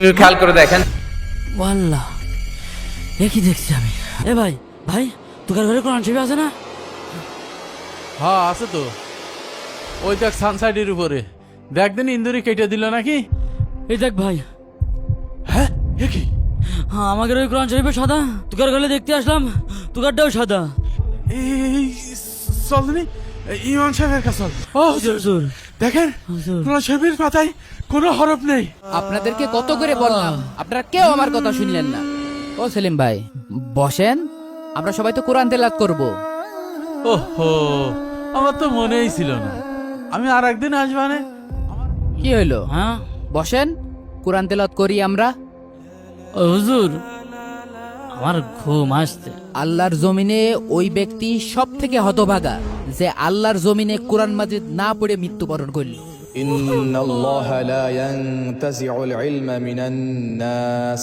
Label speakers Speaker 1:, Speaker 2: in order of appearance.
Speaker 1: খেয়াল করে দেখেন।
Speaker 2: ওয়াল্লাহ একই দেখছি আমি। এ ভাই ভাই তোকার ঘরে কোরআন শরীফ আছে না?
Speaker 3: হ্যাঁ আছে তো, ওই দেখ সানসাইডের উপরে দেখ দিন ইন্দুরি কেটে দিল নাকি।
Speaker 2: এই দেখ ভাই,
Speaker 3: হ্যাঁ এ কি?
Speaker 2: হ্যাঁ আমাদের ওই কোরআন শরীফে সাদা, তোকার ঘরে দেখতে আসলাম তোকারটাও সাদা।
Speaker 3: এই চল দিনি ইমাম সাহেবের কাছে চল। ও
Speaker 2: হুজুর
Speaker 3: দেখেন
Speaker 2: হুজুর
Speaker 3: কোন সাহেবের মাথায় কোনো হরফ নেই।
Speaker 4: আপনাদেরকে কত করে বললাম, আপনারা কেউ আমার কথা শুনলেন না। ও সেলিম ভাই বসেন, আমরা সবাই তো কোরআন তেলাওয়াত করব।
Speaker 3: ওহো, আমার তো মনেই ছিল না আমি আর একদিন আসবানে।
Speaker 4: কি হইলো?
Speaker 2: হ্যাঁ
Speaker 4: বসেন, কোরআন তেলাওয়াত করি আমরা।
Speaker 2: ও হুজুর আমার ঘুম আসছে।
Speaker 4: আল্লাহর জমিনে ওই ব্যক্তি সব থেকে হতভাগা যে আল্লাহর জমিনে কোরআন মাজিদ না পড়ে মৃত্যুবরণ করল।
Speaker 5: إن الله لا ينتزع العلم من الناس